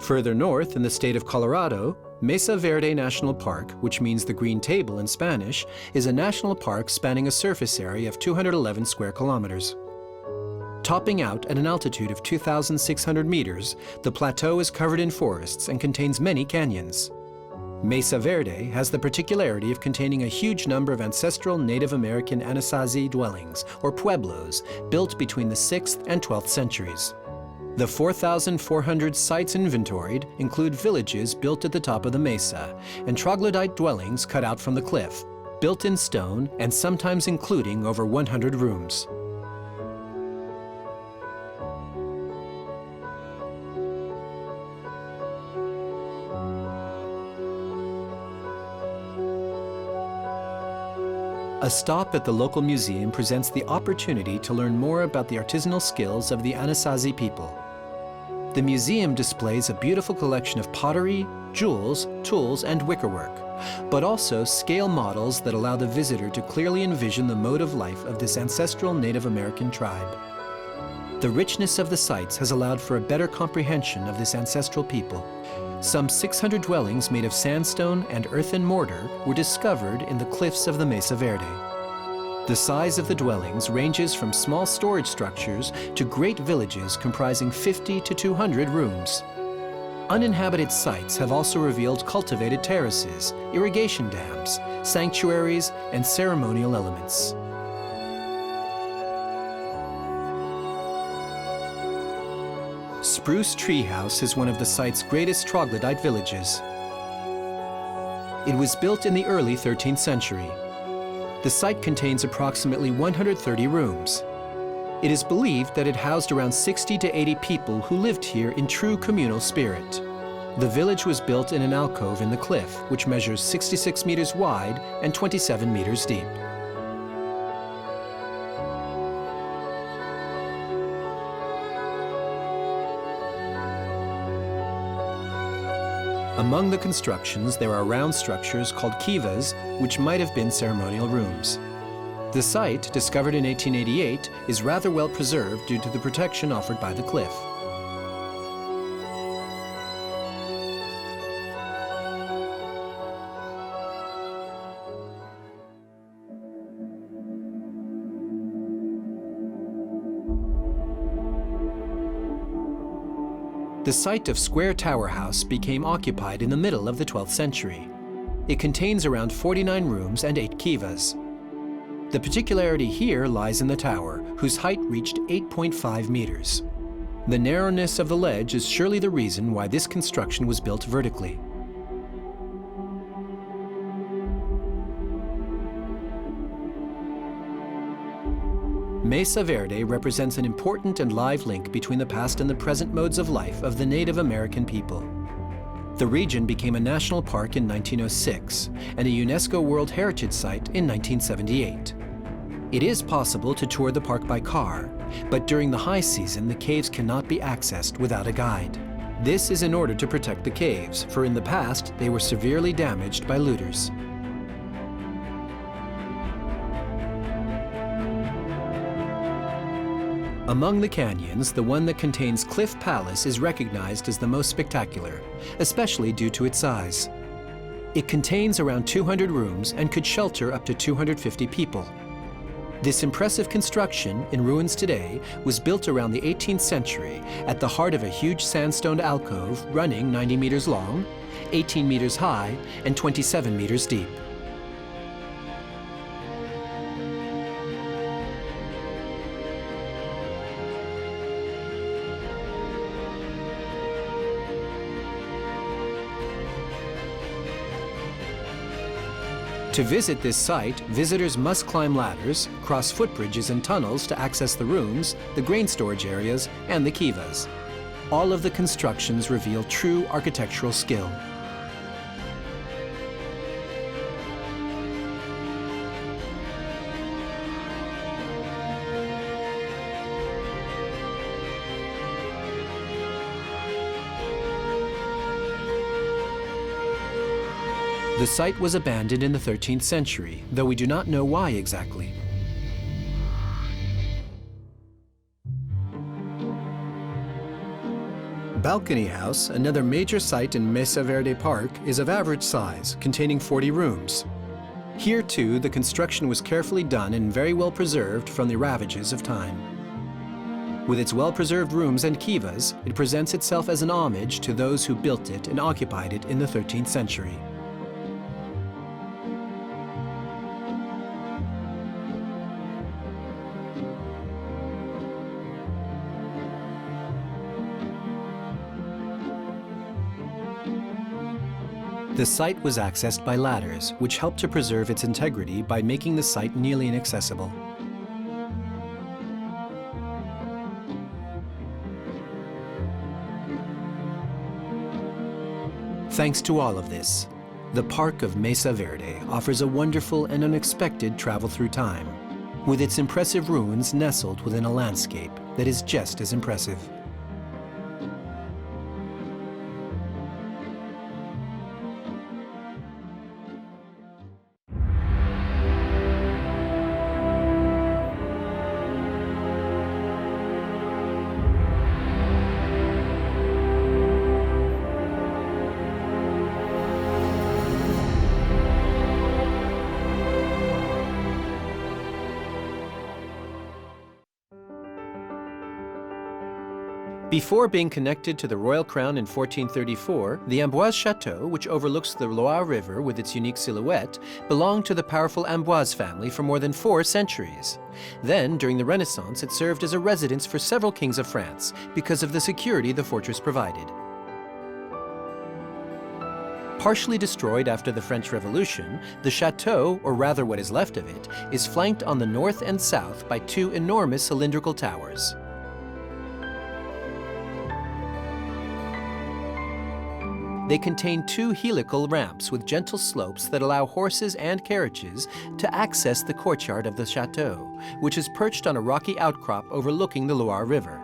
Further north in the state of Colorado, Mesa Verde National Park, which means the green table in Spanish, is a national park spanning a surface area of 211 square kilometers. Topping out at an altitude of 2,600 meters, the plateau is covered in forests and contains many canyons. Mesa Verde has the particularity of containing a huge number of ancestral Native American Anasazi dwellings, or pueblos, built between the 6th and 12th centuries. The 4,400 sites inventoried include villages built at the top of the mesa and troglodyte dwellings cut out from the cliff, built in stone and sometimes including over 100 rooms. A stop at the local museum presents the opportunity to learn more about the artisanal skills of the Anasazi people. The museum displays a beautiful collection of pottery, jewels, tools, and wickerwork, but also scale models that allow the visitor to clearly envision the mode of life of this ancestral Native American tribe. The richness of the sites has allowed for a better comprehension of this ancestral people. Some 600 dwellings made of sandstone and earthen mortar were discovered in the cliffs of the Mesa Verde. The size of the dwellings ranges from small storage structures to great villages comprising 50 to 200 rooms. Uninhabited sites have also revealed cultivated terraces, irrigation dams, sanctuaries, and ceremonial elements. Spruce Tree House is one of the site's greatest troglodyte villages. It was built in the early 13th century. The site contains approximately 130 rooms. It is believed that it housed around 60 to 80 people who lived here in true communal spirit. The village was built in an alcove in the cliff, which measures 66 meters wide and 27 meters deep. Among the constructions, there are round structures called kivas, which might have been ceremonial rooms. The site, discovered in 1888, is rather well preserved due to the protection offered by the cliff. The site of Square Tower House became occupied in the middle of the 12th century. It contains around 49 rooms and 8 kivas. The particularity here lies in the tower, whose height reached 8.5 meters. The narrowness of the ledge is surely the reason why this construction was built vertically. Mesa Verde represents an important and live link between the past and the present modes of life of the Native American people. The region became a national park in 1906 and a UNESCO World Heritage Site in 1978. It is possible to tour the park by car, but during the high season, the caves cannot be accessed without a guide. This is in order to protect the caves, for in the past, they were severely damaged by looters. Among the canyons, the one that contains Cliff Palace is recognized as the most spectacular, especially due to its size. It contains around 200 rooms and could shelter up to 250 people. This impressive construction, in ruins today, was built around the 18th century at the heart of a huge sandstone alcove running 90 meters long, 18 meters high, and 27 meters deep. To visit this site, visitors must climb ladders, cross footbridges and tunnels to access the rooms, the grain storage areas, and the kivas. All of the constructions reveal true architectural skill. The site was abandoned in the 13th century, though we do not know why exactly. Balcony House, another major site in Mesa Verde Park, is of average size, containing 40 rooms. Here too, the construction was carefully done and very well preserved from the ravages of time. With its well-preserved rooms and kivas, it presents itself as an homage to those who built it and occupied it in the 13th century. The site was accessed by ladders, which helped to preserve its integrity by making the site nearly inaccessible. Thanks to all of this, the Park of Mesa Verde offers a wonderful and unexpected travel through time, with its impressive ruins nestled within a landscape that is just as impressive. Before being connected to the royal crown in 1434, the Amboise Chateau, which overlooks the Loire River with its unique silhouette, belonged to the powerful Amboise family for more than 4 centuries. Then, during the Renaissance, it served as a residence for several kings of France because of the security the fortress provided. Partially destroyed after the French Revolution, the chateau, or rather what is left of it, is flanked on the north and south by 2 enormous cylindrical towers. They contain 2 helical ramps with gentle slopes that allow horses and carriages to access the courtyard of the chateau, which is perched on a rocky outcrop overlooking the Loire River.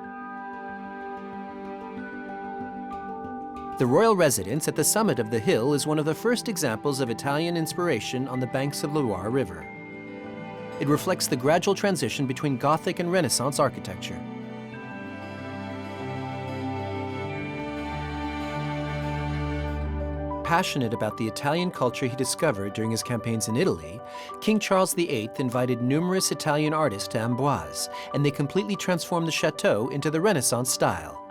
The royal residence at the summit of the hill is one of the first examples of Italian inspiration on the banks of the Loire River. It reflects the gradual transition between Gothic and Renaissance architecture. Passionate about the Italian culture he discovered during his campaigns in Italy, King Charles VIII invited numerous Italian artists to Amboise, and they completely transformed the chateau into the Renaissance style.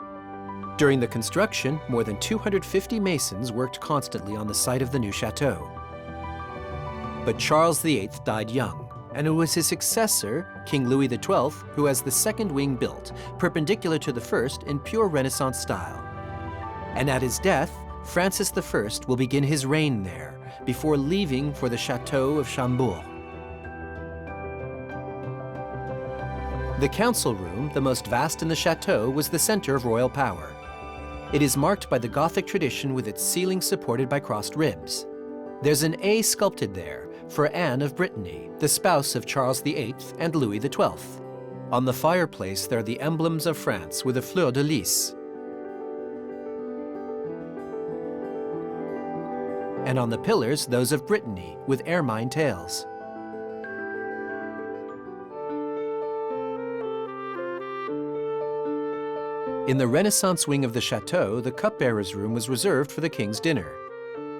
During the construction, more than 250 masons worked constantly on the site of the new chateau. But Charles VIII died young, and it was his successor, King Louis XII, who has the second wing built, perpendicular to the first in pure Renaissance style. And at his death, Francis I will begin his reign there, before leaving for the Chateau of Chambord. The council room, the most vast in the chateau, was the center of royal power. It is marked by the Gothic tradition with its ceiling supported by crossed ribs. There's an A sculpted there for Anne of Brittany, the spouse of Charles VIII and Louis XII. On the fireplace there are the emblems of France with a fleur de lis. And on the pillars, those of Brittany, with ermine tails. In the Renaissance wing of the chateau, the cupbearer's room was reserved for the king's dinner.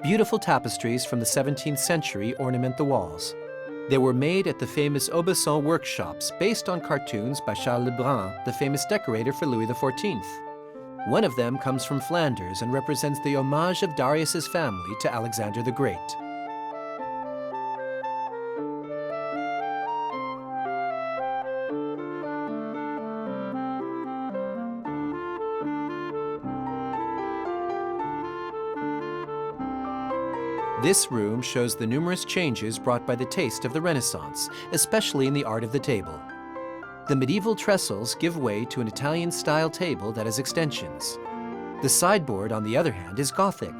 Beautiful tapestries from the 17th century ornament the walls. They were made at the famous Aubusson workshops based on cartoons by Charles Lebrun, the famous decorator for Louis XIV. One of them comes from Flanders and represents the homage of Darius's family to Alexander the Great. This room shows the numerous changes brought by the taste of the Renaissance, especially in the art of the table. The medieval trestles give way to an Italian-style table that has extensions. The sideboard, on the other hand, is Gothic.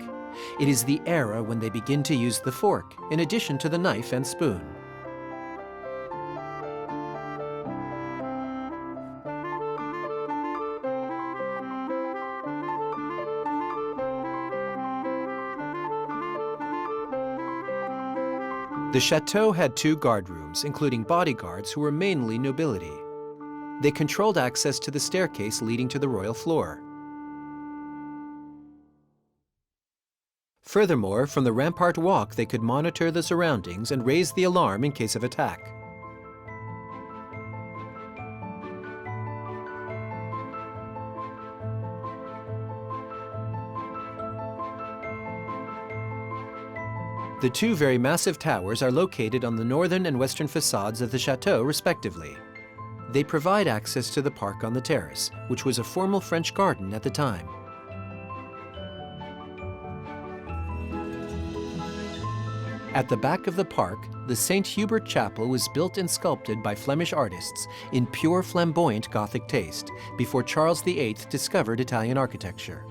It is the era when they begin to use the fork, in addition to the knife and spoon. The chateau had 2 guard rooms, including bodyguards who were mainly nobility. They controlled access to the staircase leading to the royal floor. Furthermore, from the rampart walk they could monitor the surroundings and raise the alarm in case of attack. The two very massive towers are located on the northern and western facades of the chateau, respectively. They provide access to the park on the terrace, which was a formal French garden at the time. At the back of the park, the St. Hubert Chapel was built and sculpted by Flemish artists in pure flamboyant Gothic taste before Charles VIII discovered Italian architecture.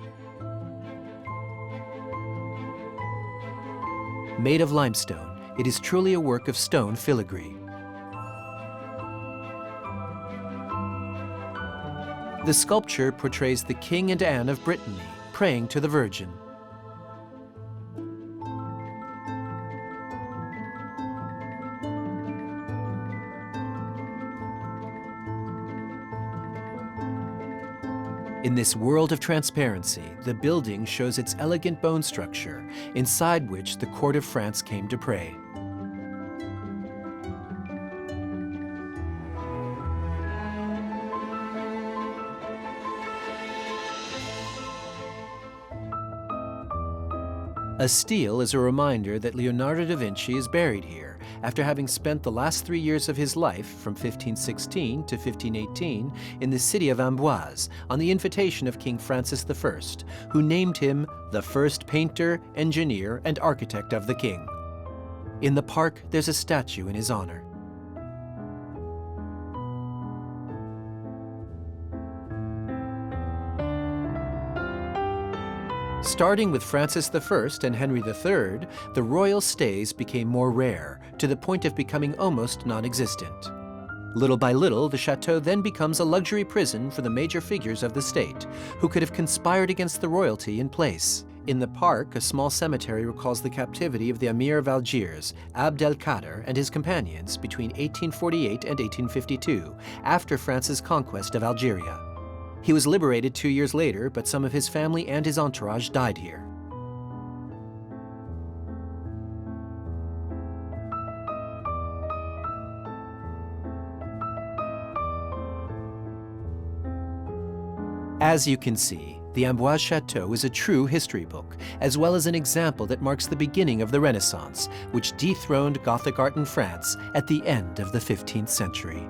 Made of limestone, it is truly a work of stone filigree. The sculpture portrays the King and Anne of Brittany praying to the Virgin. In this world of transparency, the building shows its elegant bone structure, inside which the court of France came to pray. A stele is a reminder that Leonardo da Vinci is buried here after having spent the last 3 years of his life, from 1516 to 1518, in the city of Amboise on the invitation of King Francis I, who named him the first painter, engineer, and architect of the king. In the park, there's a statue in his honor. Starting with Francis I and Henry III, the royal stays became more rare, to the point of becoming almost non-existent. Little by little, the chateau then becomes a luxury prison for the major figures of the state, who could have conspired against the royalty in place. In the park, a small cemetery recalls the captivity of the Emir of Algiers, Abd el-Kader, and his companions between 1848 and 1852, after France's conquest of Algeria. He was liberated 2 years later, but some of his family and his entourage died here. As you can see, the Amboise Chateau is a true history book, as well as an example that marks the beginning of the Renaissance, which dethroned Gothic art in France at the end of the 15th century.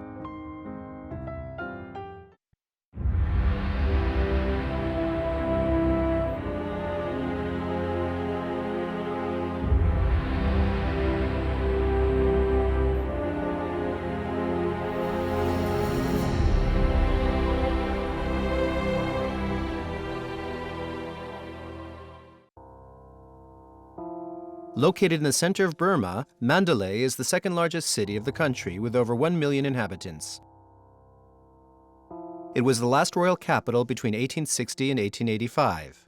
Located in the center of Burma, Mandalay is the second largest city of the country with over 1 million inhabitants. It was the last royal capital between 1860 and 1885.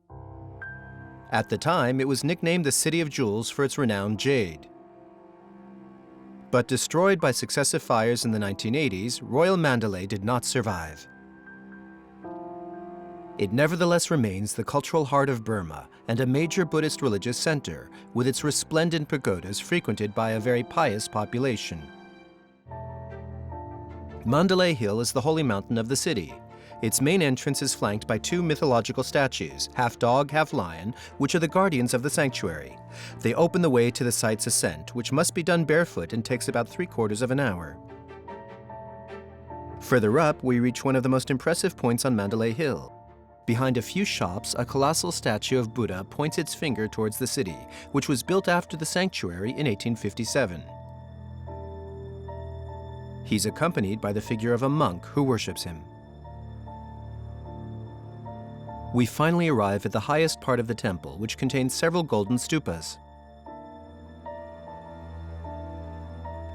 At the time, it was nicknamed the City of Jewels for its renowned jade. But destroyed by successive fires in the 1980s, Royal Mandalay did not survive. It nevertheless remains the cultural heart of Burma and a major Buddhist religious center, with its resplendent pagodas frequented by a very pious population. Mandalay Hill is the holy mountain of the city. Its main entrance is flanked by 2 mythological statues, half dog, half lion, which are the guardians of the sanctuary. They open the way to the site's ascent, which must be done barefoot and takes about 3/4 of an hour. Further up, we reach one of the most impressive points on Mandalay Hill. Behind a few shops, a colossal statue of Buddha points its finger towards the city, which was built after the sanctuary in 1857. He's accompanied by the figure of a monk who worships him. We finally arrive at the highest part of the temple, which contains several golden stupas.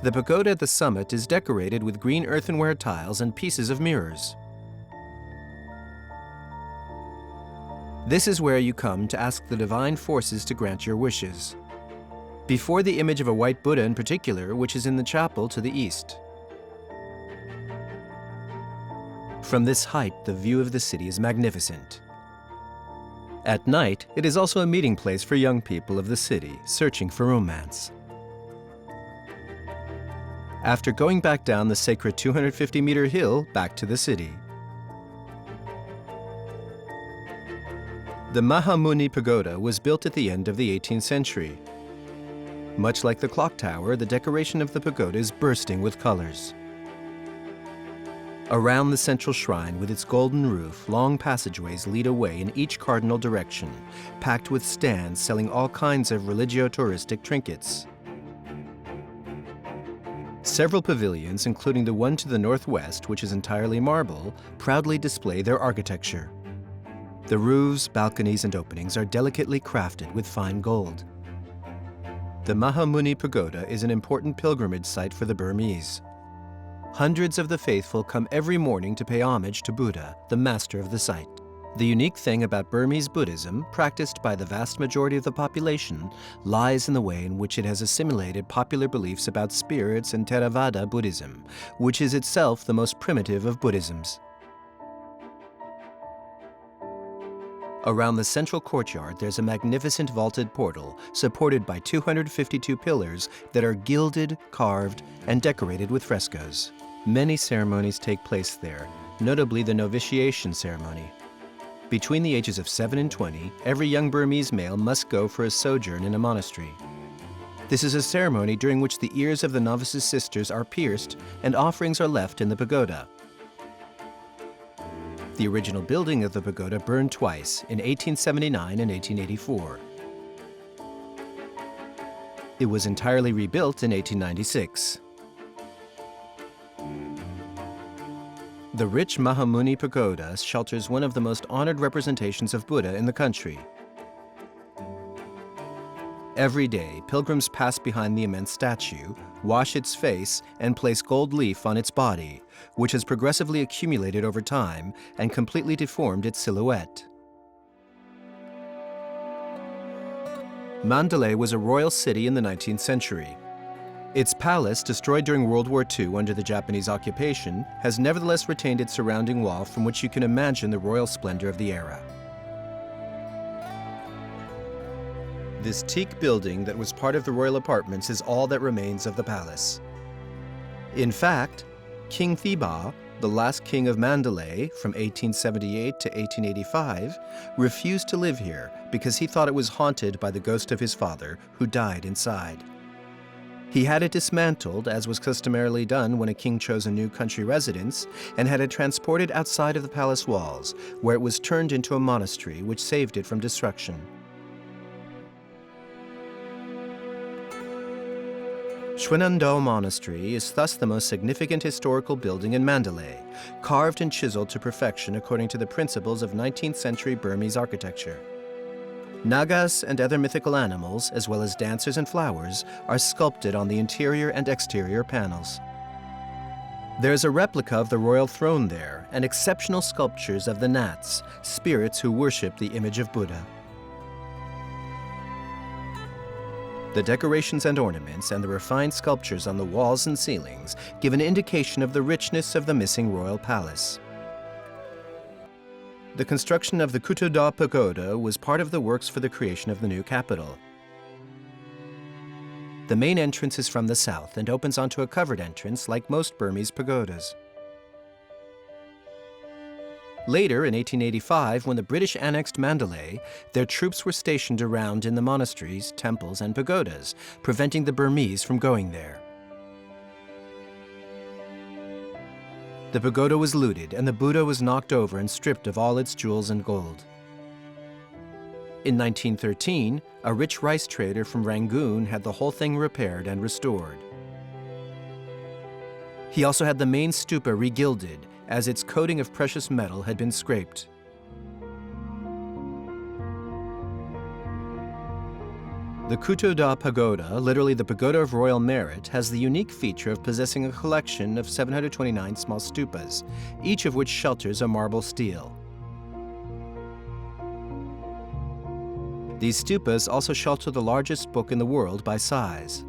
The pagoda at the summit is decorated with green earthenware tiles and pieces of mirrors. This is where you come to ask the divine forces to grant your wishes. Before the image of a white Buddha in particular, which is in the chapel to the east. From this height, the view of the city is magnificent. At night, it is also a meeting place for young people of the city searching for romance. After going back down the sacred 250-meter hill back to the city. The Mahamuni Pagoda was built at the end of the 18th century. Much like the clock tower, the decoration of the pagoda is bursting with colors. Around the central shrine with its golden roof, long passageways lead away in each cardinal direction, packed with stands selling all kinds of religio-touristic trinkets. Several pavilions, including the one to the northwest, which is entirely marble, proudly display their architecture. The roofs, balconies, and openings are delicately crafted with fine gold. The Mahamuni Pagoda is an important pilgrimage site for the Burmese. Hundreds of the faithful come every morning to pay homage to Buddha, the master of the site. The unique thing about Burmese Buddhism, practiced by the vast majority of the population, lies in the way in which it has assimilated popular beliefs about spirits and Theravada Buddhism, which is itself the most primitive of Buddhisms. Around the central courtyard, there's a magnificent vaulted portal supported by 252 pillars that are gilded, carved, and decorated with frescoes. Many ceremonies take place there, notably the novitiation ceremony. Between the ages of 7 and 20, every young Burmese male must go for a sojourn in a monastery. This is a ceremony during which the ears of the novices' sisters are pierced and offerings are left in the pagoda. The original building of the pagoda burned twice, in 1879 and 1884. It was entirely rebuilt in 1896. The rich Mahamuni Pagoda shelters one of the most honored representations of Buddha in the country. Every day, pilgrims pass behind the immense statue, wash its face, and place gold leaf on its body, which has progressively accumulated over time and completely deformed its silhouette. Mandalay was a royal city in the 19th century. Its palace, destroyed during World War II under the Japanese occupation, has nevertheless retained its surrounding wall from which you can imagine the royal splendor of the era. This teak building that was part of the royal apartments is all that remains of the palace. In fact, King Thibaw, the last king of Mandalay from 1878 to 1885, refused to live here because he thought it was haunted by the ghost of his father, who died inside. He had it dismantled, as was customarily done when a king chose a new country residence, and had it transported outside of the palace walls, where it was turned into a monastery which saved it from destruction. Chwenando Monastery is thus the most significant historical building in Mandalay, carved and chiseled to perfection according to the principles of 19th century Burmese architecture. Nagas and other mythical animals, as well as dancers and flowers, are sculpted on the interior and exterior panels. There is a replica of the royal throne there, and exceptional sculptures of the Nats, spirits who worship the image of Buddha. The decorations and ornaments and the refined sculptures on the walls and ceilings give an indication of the richness of the missing royal palace. The construction of the Kutuda Pagoda was part of the works for the creation of the new capital. The main entrance is from the south and opens onto a covered entrance like most Burmese pagodas. Later, in 1885, when the British annexed Mandalay, their troops were stationed around in the monasteries, temples, and pagodas, preventing the Burmese from going there. The pagoda was looted, and the Buddha was knocked over and stripped of all its jewels and gold. In 1913, a rich rice trader from Rangoon had the whole thing repaired and restored. He also had the main stupa regilded, as its coating of precious metal had been scraped. The Kutuda Pagoda, literally the Pagoda of Royal Merit, has the unique feature of possessing a collection of 729 small stupas, each of which shelters a marble stele. These stupas also shelter the largest book in the world by size.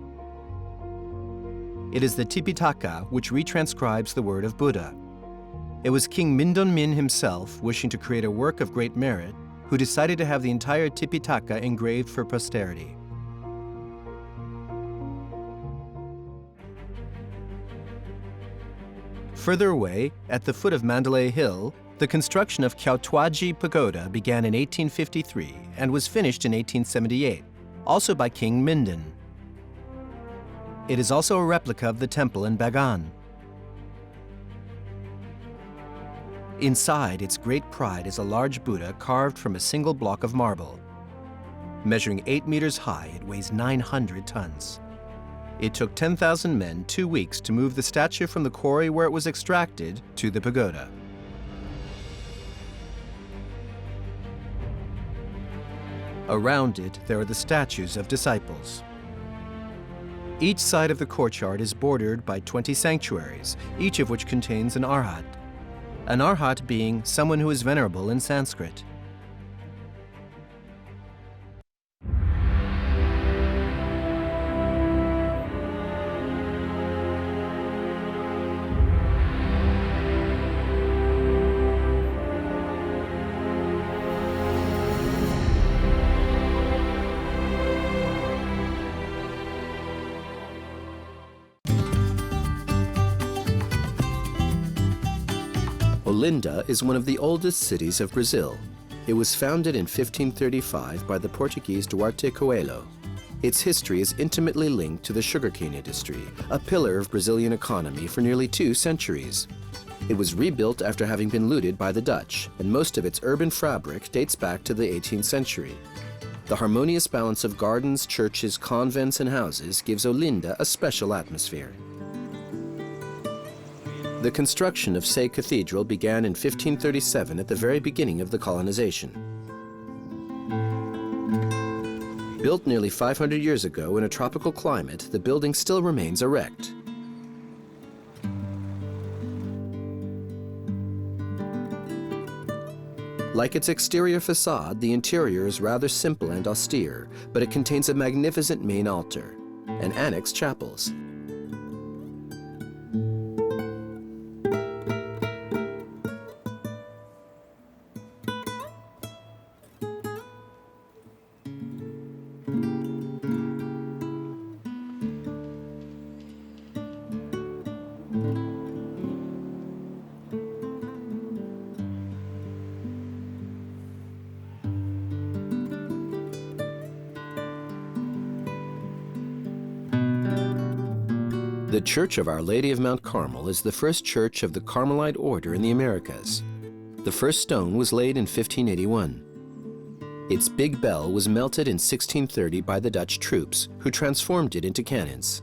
It is the Tipitaka, which retranscribes the word of Buddha. It was King Mindon Min himself, wishing to create a work of great merit, who decided to have the entire Tipitaka engraved for posterity. Further away, at the foot of Mandalay Hill, the construction of Kyautwaji Pagoda began in 1853 and was finished in 1878, also by King Mindon. It is also a replica of the temple in Bagan. Inside, its great pride is a large Buddha carved from a single block of marble. Measuring 8 meters high, it weighs 900 tons. It took 10,000 men 2 weeks to move the statue from the quarry where it was extracted to the pagoda. Around it, there are the statues of disciples. Each side of the courtyard is bordered by 20 sanctuaries, each of which contains an arhat. An arhat being someone who is venerable in Sanskrit. Olinda is one of the oldest cities of Brazil. It was founded in 1535 by the Portuguese Duarte Coelho. Its history is intimately linked to the sugarcane industry, a pillar of Brazilian economy for nearly 2 centuries. It was rebuilt after having been looted by the Dutch, and most of its urban fabric dates back to the 18th century. The harmonious balance of gardens, churches, convents, and houses gives Olinda a special atmosphere. The construction of Sé Cathedral began in 1537 at the very beginning of the colonization. Built nearly 500 years ago in a tropical climate, the building still remains erect. Like its exterior facade, the interior is rather simple and austere, but it contains a magnificent main altar and annex chapels. The Church of Our Lady of Mount Carmel is the first church of the Carmelite order in the Americas. The first stone was laid in 1581. Its big bell was melted in 1630 by the Dutch troops, who transformed it into cannons.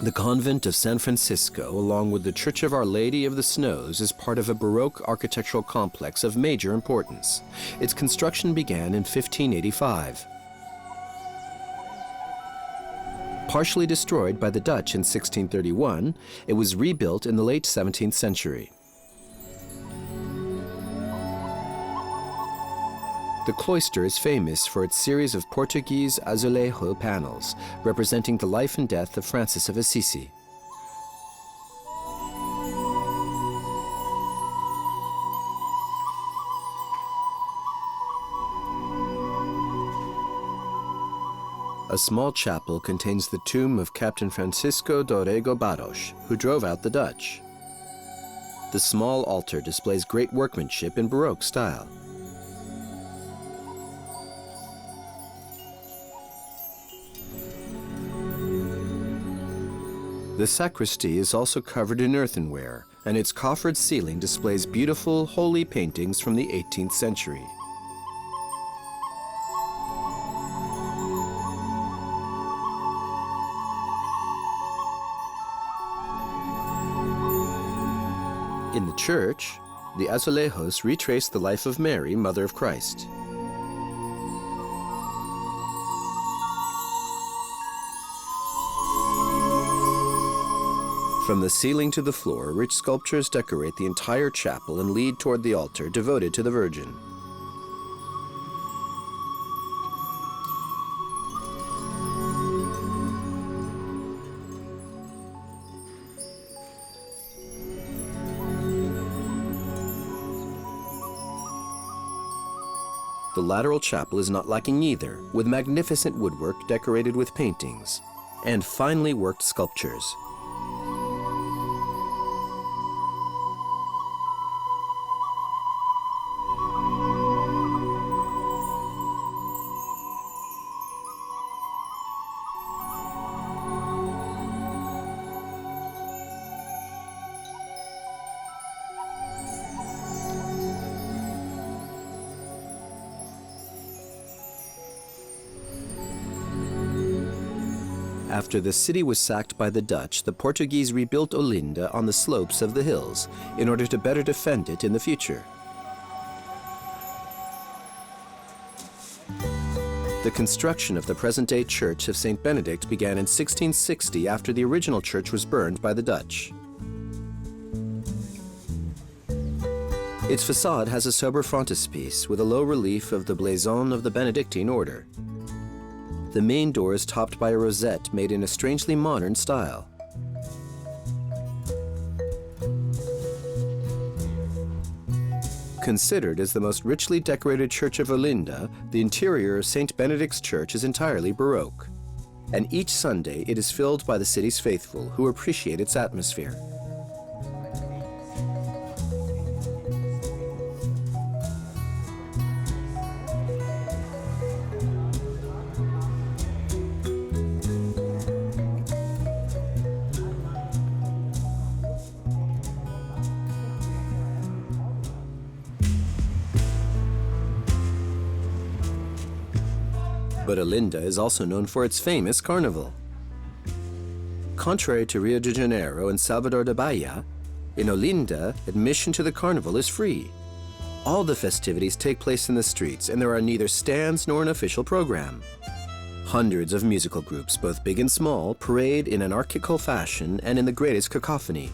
The convent of San Francisco, along with the Church of Our Lady of the Snows, is part of a Baroque architectural complex of major importance. Its construction began in 1585. Partially destroyed by the Dutch in 1631, it was rebuilt in the late 17th century. The cloister is famous for its series of Portuguese azulejo panels, representing the life and death of Francis of Assisi. A small chapel contains the tomb of Captain Francisco Dorrego Barros, who drove out the Dutch. The small altar displays great workmanship in Baroque style. The sacristy is also covered in earthenware, and its coffered ceiling displays beautiful, holy paintings from the 18th century. In the church, the azulejos retrace the life of Mary, Mother of Christ. From the ceiling to the floor, rich sculptures decorate the entire chapel and lead toward the altar devoted to the Virgin. The lateral chapel is not lacking either, with magnificent woodwork decorated with paintings and finely worked sculptures. After the city was sacked by the Dutch, the Portuguese rebuilt Olinda on the slopes of the hills in order to better defend it in the future. The construction of the present-day Church of St. Benedict began in 1660 after the original church was burned by the Dutch. Its facade has a sober frontispiece with a low relief of the blazon of the Benedictine order. The main door is topped by a rosette made in a strangely modern style. Considered as the most richly decorated church of Olinda, the interior of St. Benedict's Church is entirely Baroque. And each Sunday it is filled by the city's faithful who appreciate its atmosphere. But Olinda is also known for its famous carnival. Contrary to Rio de Janeiro and Salvador da Bahia, in Olinda, admission to the carnival is free. All the festivities take place in the streets, and there are neither stands nor an official program. Hundreds of musical groups, both big and small, parade in anarchical fashion and in the greatest cacophony.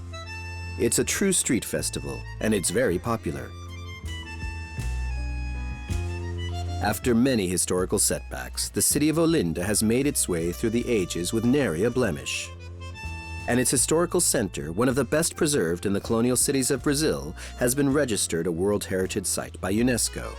It's a true street festival, and it's very popular. After many historical setbacks, the city of Olinda has made its way through the ages with nary a blemish. And its historical center, one of the best preserved in the colonial cities of Brazil, has been registered a World Heritage Site by UNESCO.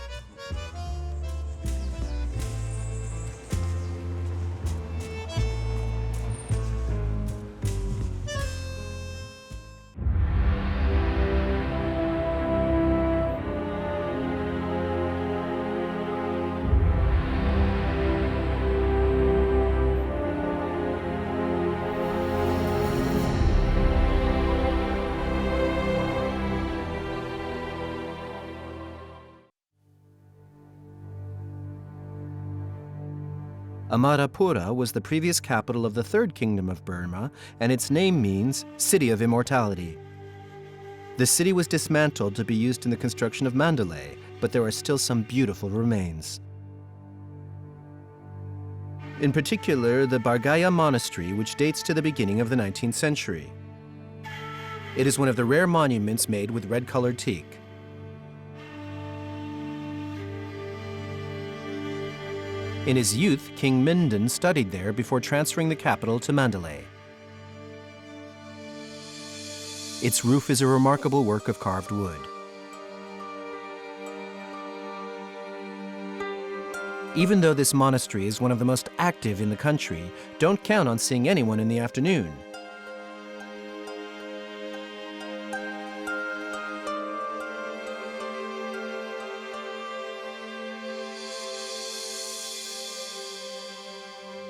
Amarapura was the previous capital of the Third Kingdom of Burma, and its name means City of Immortality. The city was dismantled to be used in the construction of Mandalay, but there are still some beautiful remains. In particular, the Bargaya Monastery, which dates to the beginning of the 19th century. It is one of the rare monuments made with red-colored teak. In his youth, King Mindon studied there before transferring the capital to Mandalay. Its roof is a remarkable work of carved wood. Even though this monastery is one of the most active in the country, don't count on seeing anyone in the afternoon.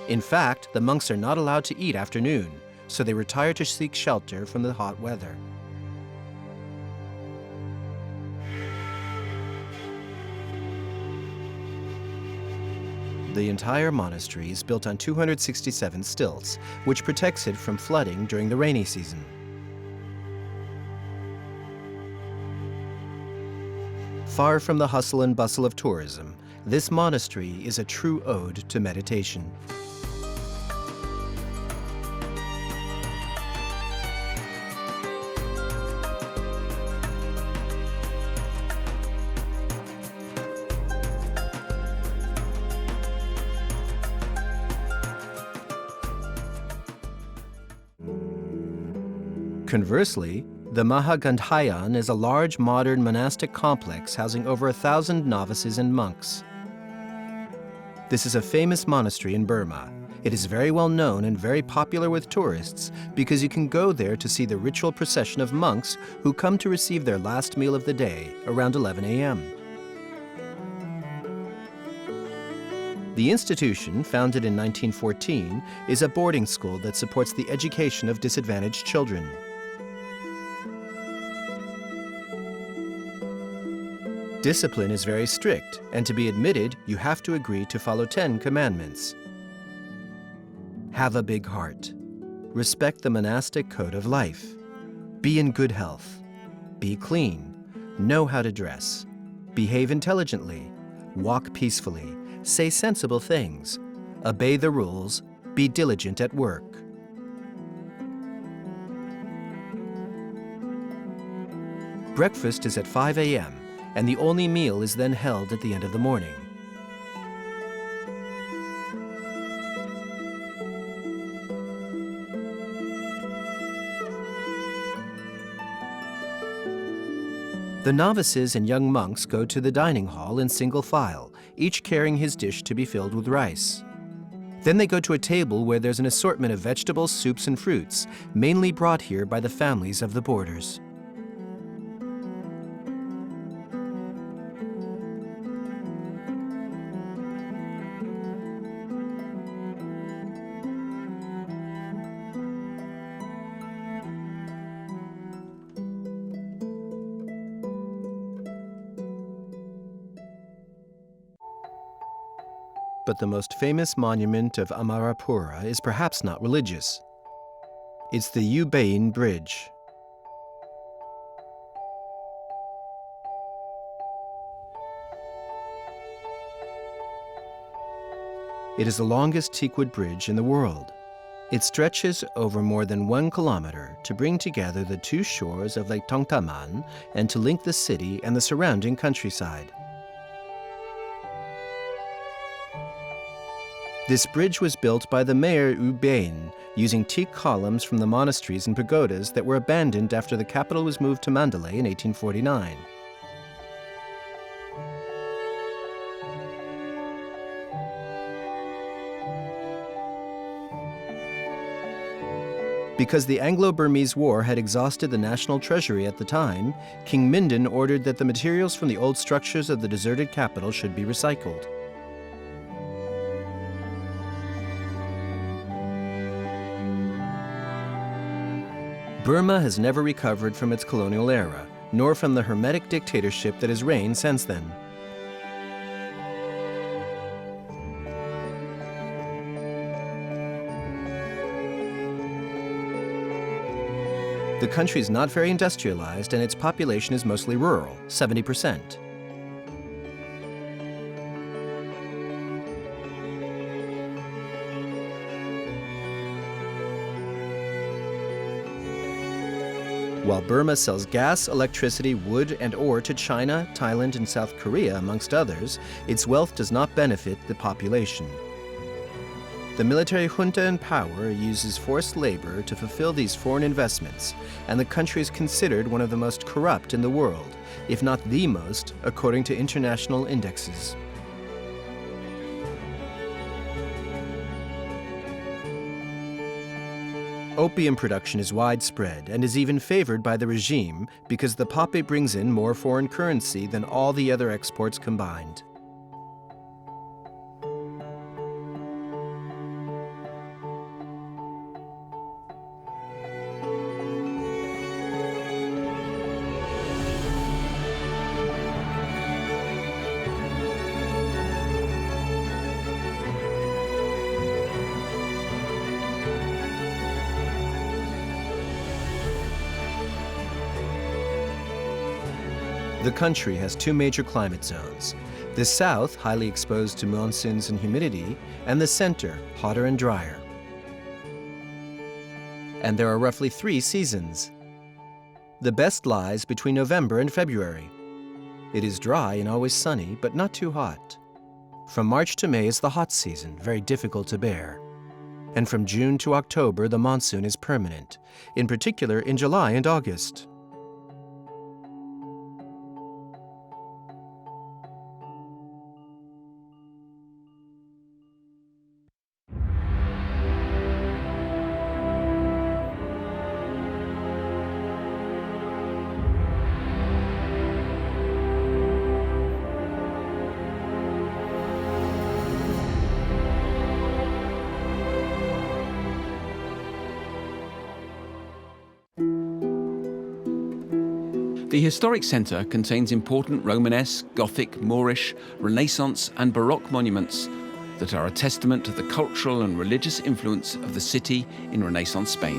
In fact, the monks are not allowed to eat after noon, so they retire to seek shelter from the hot weather. The entire monastery is built on 267 stilts, which protects it from flooding during the rainy season. Far from the hustle and bustle of tourism, this monastery is a true ode to meditation. Conversely, the Mahagandhayan is a large modern monastic complex housing over 1,000 novices and monks. This is a famous monastery in Burma. It is very well known and very popular with tourists because you can go there to see the ritual procession of monks who come to receive their last meal of the day around 11 a.m. The institution, founded in 1914, is a boarding school that supports the education of disadvantaged children. Discipline is very strict, and to be admitted, you have to agree to follow 10 commandments. Have a big heart. Respect the monastic code of life. Be in good health. Be clean. Know how to dress. Behave intelligently. Walk peacefully. Say sensible things. Obey the rules. Be diligent at work. Breakfast is at 5 a.m., and the only meal is then held at the end of the morning. The novices and young monks go to the dining hall in single file, each carrying his dish to be filled with rice. Then they go to a table where there's an assortment of vegetables, soups, and fruits, mainly brought here by the families of the boarders. But the most famous monument of Amarapura is perhaps not religious. It's the Ubain Bridge. It is the longest teakwood bridge in the world. It stretches over more than 1 kilometer to bring together the two shores of Lake Tongtaman and to link the city and the surrounding countryside. This bridge was built by the Mayor Ubain using teak columns from the monasteries and pagodas that were abandoned after the capital was moved to Mandalay in 1849. Because the Anglo-Burmese War had exhausted the national treasury at the time, King Mindon ordered that the materials from the old structures of the deserted capital should be recycled. Burma has never recovered from its colonial era, nor from the hermetic dictatorship that has reigned since then. The country is not very industrialized and its population is mostly rural, 70%. While Burma sells gas, electricity, wood, and ore to China, Thailand, and South Korea, amongst others, its wealth does not benefit the population. The military junta in power uses forced labor to fulfill these foreign investments, and the country is considered one of the most corrupt in the world, if not the most, according to international indexes. Opium production is widespread and is even favored by the regime because the poppy brings in more foreign currency than all the other exports combined. The country has 2 major climate zones. The south, highly exposed to monsoons and humidity, and the center, hotter and drier. And there are roughly 3 seasons. The best lies between November and February. It is dry and always sunny, but not too hot. From March to May is the hot season, very difficult to bear. And from June to October, the monsoon is permanent, in particular in July and August. The historic centre contains important Romanesque, Gothic, Moorish, Renaissance and Baroque monuments that are a testament to the cultural and religious influence of the city in Renaissance Spain.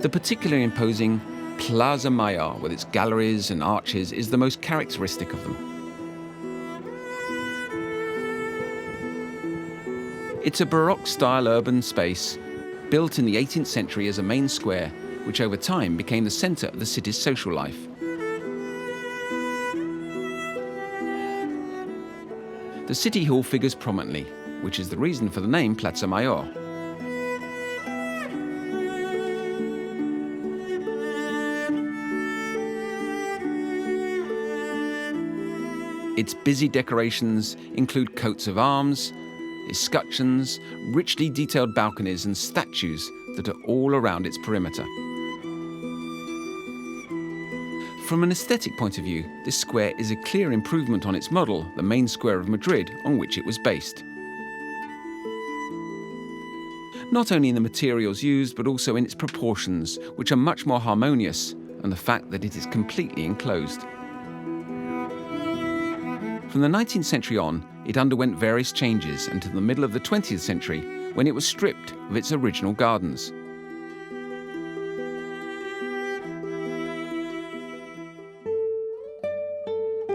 The particularly imposing Plaza Mayor, with its galleries and arches, is the most characteristic of them. It's a Baroque-style urban space built in the 18th century as a main square, which over time became the centre of the city's social life. The city hall figures prominently, which is the reason for the name Plaza Mayor. Its busy decorations include coats of arms, escutcheons, richly detailed balconies and statues that are all around its perimeter. From an aesthetic point of view, this square is a clear improvement on its model, the main square of Madrid, on which it was based. Not only in the materials used, but also in its proportions, which are much more harmonious, and the fact that it is completely enclosed. From the 19th century on, it underwent various changes until the middle of the 20th century, when it was stripped of its original gardens.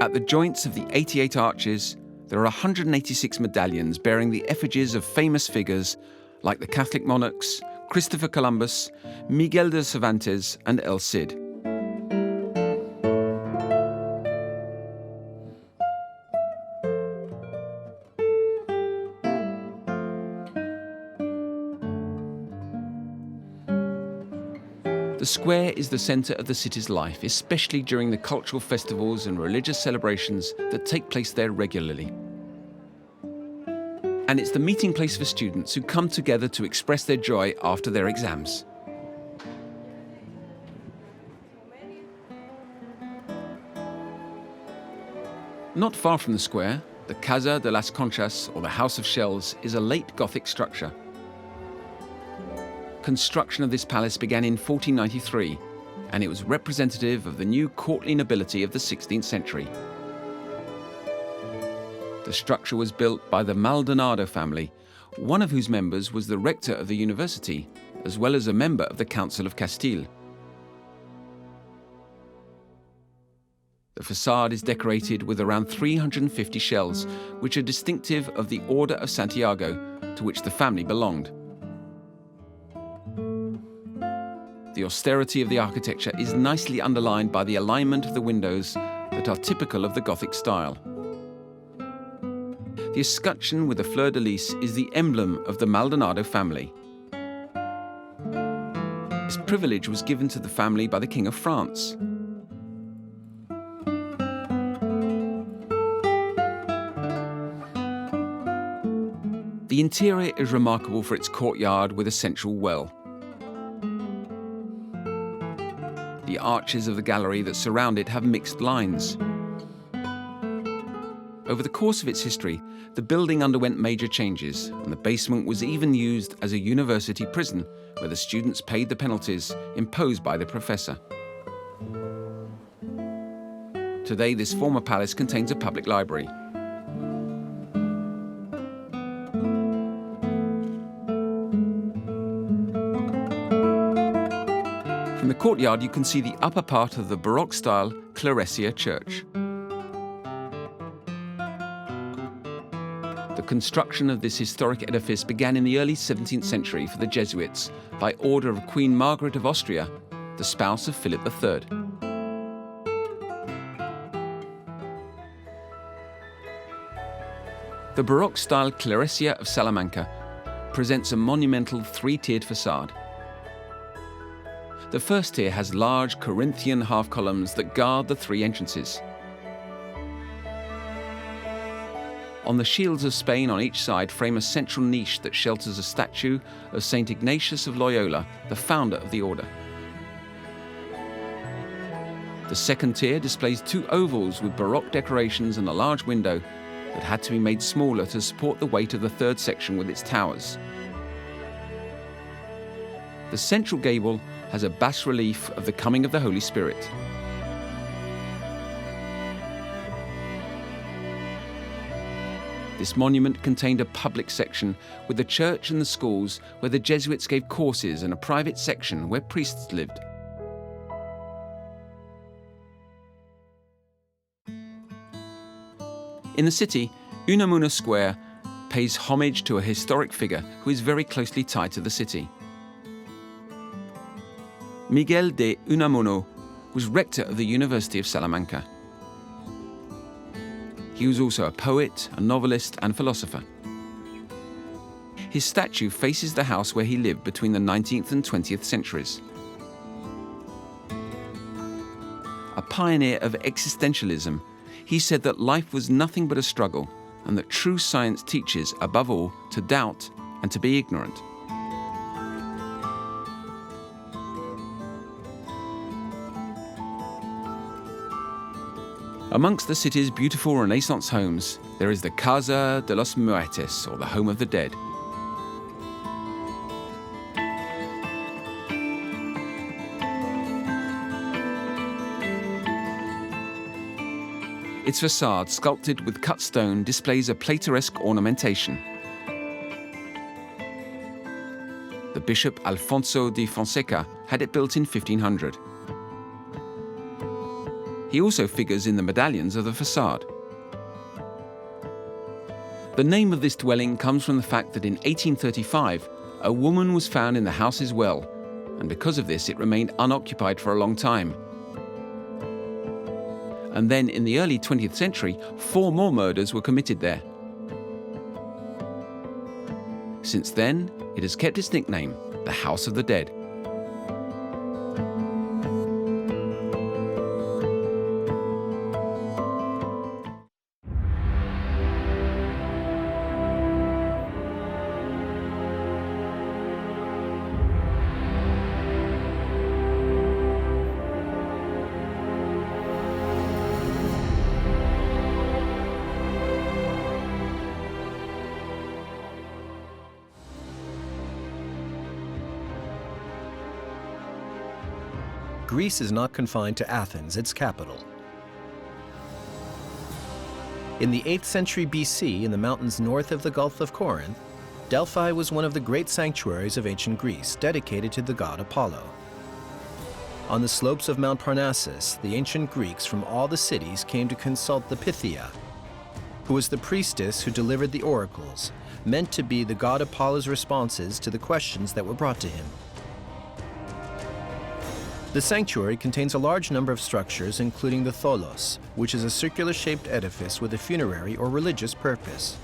At the joints of the 88 arches, there are 186 medallions bearing the effigies of famous figures like the Catholic monarchs, Christopher Columbus, Miguel de Cervantes, and El Cid. The square is the centre of the city's life, especially during the cultural festivals and religious celebrations that take place there regularly. And it's the meeting place for students who come together to express their joy after their exams. Not far from the square, the Casa de las Conchas, or the House of Shells, is a late Gothic structure. Construction of this palace began in 1493, and it was representative of the new courtly nobility of the 16th century. The structure was built by the Maldonado family, one of whose members was the rector of the university, as well as a member of the Council of Castile. The facade is decorated with around 350 shells, which are distinctive of the Order of Santiago, to which the family belonged. The austerity of the architecture is nicely underlined by the alignment of the windows that are typical of the Gothic style. The escutcheon with the fleur-de-lis is the emblem of the Maldonado family. This privilege was given to the family by the King of France. The interior is remarkable for its courtyard with a central well. The arches of the gallery that surround it have mixed lines. Over the course of its history, the building underwent major changes, and the basement was even used as a university prison where the students paid the penalties imposed by the professor. Today, this former palace contains a public library. From the courtyard, you can see the upper part of the Baroque-style Clarecia church. The construction of this historic edifice began in the early 17th century for the Jesuits by order of Queen Margaret of Austria, the spouse of Philip III. The Baroque-style Clarecia of Salamanca presents a monumental three-tiered facade. The first tier has large Corinthian half-columns that guard the three entrances. On the shields of Spain on each side frame a central niche that shelters a statue of St. Ignatius of Loyola, the founder of the order. The second tier displays two ovals with Baroque decorations and a large window that had to be made smaller to support the weight of the third section with its towers. The central gable has a bas-relief of the coming of the Holy Spirit. This monument contained a public section with the church and the schools where the Jesuits gave courses, and a private section where priests lived. In the city, Unamuno Square pays homage to a historic figure who is very closely tied to the city. Miguel de Unamuno was rector of the University of Salamanca. He was also a poet, a novelist, and philosopher. His statue faces the house where he lived between the 19th and 20th centuries. A pioneer of existentialism, he said that life was nothing but a struggle, and that true science teaches, above all, to doubt and to be ignorant. Amongst the city's beautiful Renaissance homes, there is the Casa de los Muertos, or the Home of the Dead. Its facade, sculpted with cut stone, displays a Plateresque ornamentation. The Bishop Alfonso de Fonseca had it built in 1500. He also figures in the medallions of the facade. The name of this dwelling comes from the fact that in 1835, a woman was found in the house's well, and because of this it remained unoccupied for a long time. And then in the early 20th century, 4 more murders were committed there. Since then, it has kept its nickname, the House of the Dead. Greece is not confined to Athens, its capital. In the 8th century BC, in the mountains north of the Gulf of Corinth, Delphi was one of the great sanctuaries of ancient Greece, dedicated to the god Apollo. On the slopes of Mount Parnassus, the ancient Greeks from all the cities came to consult the Pythia, who was the priestess who delivered the oracles, meant to be the god Apollo's responses to the questions that were brought to him. The sanctuary contains a large number of structures, including the tholos, which is a circular-shaped edifice with a funerary or religious purpose.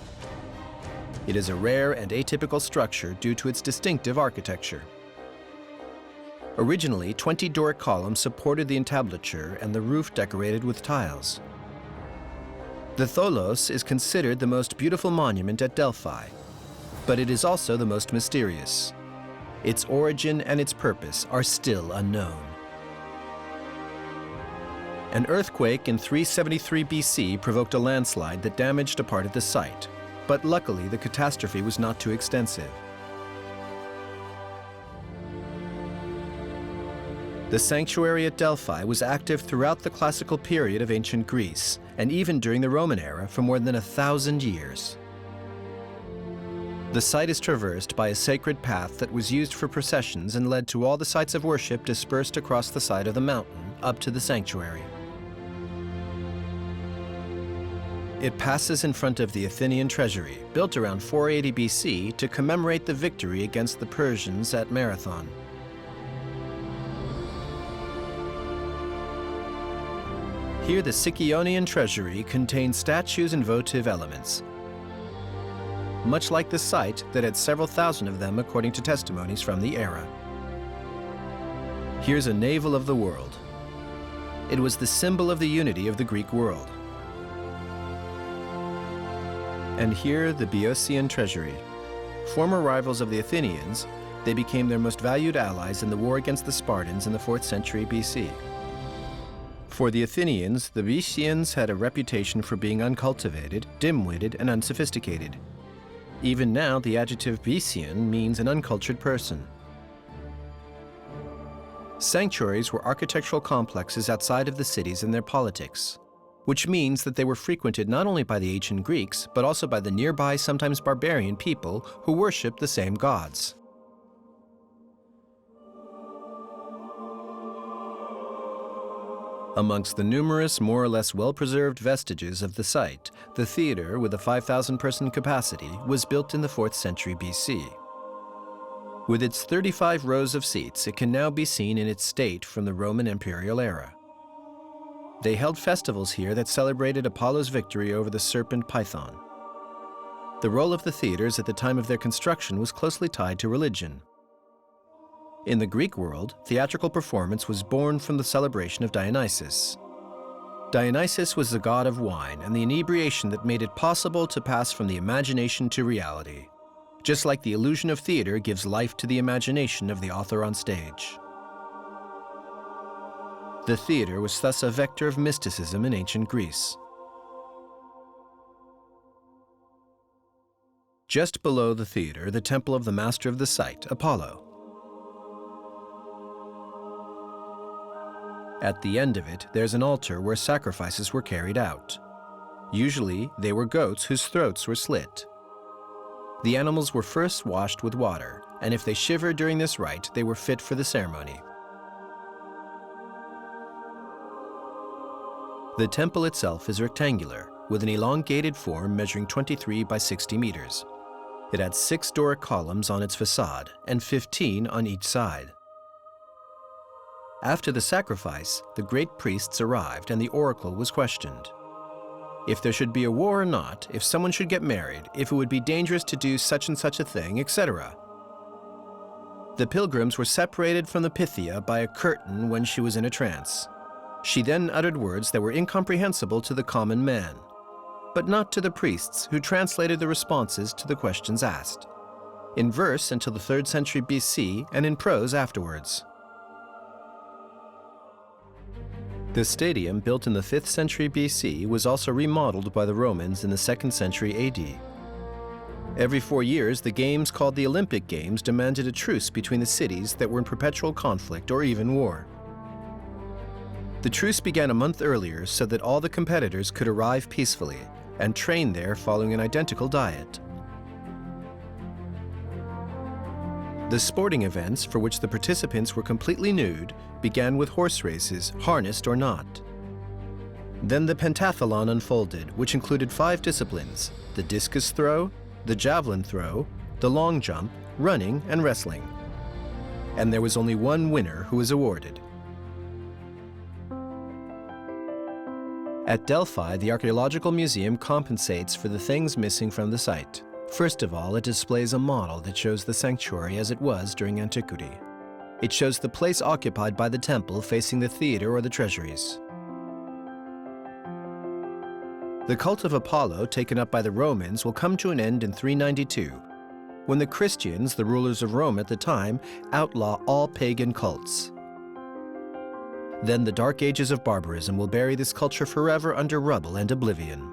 It is a rare and atypical structure due to its distinctive architecture. Originally, 20 Doric columns supported the entablature and the roof decorated with tiles. The tholos is considered the most beautiful monument at Delphi, but it is also the most mysterious. Its origin and its purpose are still unknown. An earthquake in 373 BC provoked a landslide that damaged a part of the site, but luckily the catastrophe was not too extensive. The sanctuary at Delphi was active throughout the classical period of ancient Greece, and even during the Roman era for more than 1,000 years. The site is traversed by a sacred path that was used for processions and led to all the sites of worship dispersed across the side of the mountain up to the sanctuary. It passes in front of the Athenian treasury, built around 480 BC to commemorate the victory against the Persians at Marathon. Here, the Sicyonian treasury contains statues and votive elements, much like the site that had several thousand of them according to testimonies from the era. Here's a navel of the world. It was the symbol of the unity of the Greek world. And here, the Boeotian treasury. Former rivals of the Athenians, they became their most valued allies in the war against the Spartans in the 4th century BC. For the Athenians, the Boeotians had a reputation for being uncultivated, dim-witted, and unsophisticated. Even now, the adjective Boeotian means an uncultured person. Sanctuaries were architectural complexes outside of the cities and their politics, which means that they were frequented not only by the ancient Greeks, but also by the nearby, sometimes barbarian people who worshipped the same gods. Amongst the numerous, more or less well-preserved vestiges of the site, the theater, with a 5,000-person capacity, was built in the 4th century BC. With its 35 rows of seats, it can now be seen in its state from the Roman imperial era. They held festivals here that celebrated Apollo's victory over the serpent Python. The role of the theaters at the time of their construction was closely tied to religion. In the Greek world, theatrical performance was born from the celebration of Dionysus. Dionysus was the god of wine and the inebriation that made it possible to pass from the imagination to reality, just like the illusion of theater gives life to the imagination of the author on stage. The theater was thus a vector of mysticism in ancient Greece. Just below the theater, the temple of the master of the site, Apollo. At the end of it, there's an altar where sacrifices were carried out. Usually, they were goats whose throats were slit. The animals were first washed with water, and if they shivered during this rite, they were fit for the ceremony. The temple itself is rectangular, with an elongated form measuring 23 by 60 meters. It had 6 Doric columns on its facade and 15 on each side. After the sacrifice, the great priests arrived and the oracle was questioned. If there should be a war or not, if someone should get married, if it would be dangerous to do such and such a thing, etc. The pilgrims were separated from the Pythia by a curtain when she was in a trance. She then uttered words that were incomprehensible to the common man, but not to the priests who translated the responses to the questions asked, in verse until the 3rd century BC and in prose afterwards. The stadium, built in the 5th century BC, was also remodeled by the Romans in the 2nd century AD. Every 4 years, the games called the Olympic Games demanded a truce between the cities that were in perpetual conflict or even war. The truce began a month earlier so that all the competitors could arrive peacefully and train there following an identical diet. The sporting events, for which the participants were completely nude, began with horse races, harnessed or not. Then the pentathlon unfolded, which included 5 disciplines: the discus throw, the javelin throw, the long jump, running, and wrestling. And there was only one winner who was awarded. At Delphi, the Archaeological Museum compensates for the things missing from the site. First of all, it displays a model that shows the sanctuary as it was during antiquity. It shows the place occupied by the temple facing the theater or the treasuries. The cult of Apollo, taken up by the Romans, will come to an end in 392, when the Christians, the rulers of Rome at the time, outlaw all pagan cults. Then the dark ages of barbarism will bury this culture forever under rubble and oblivion.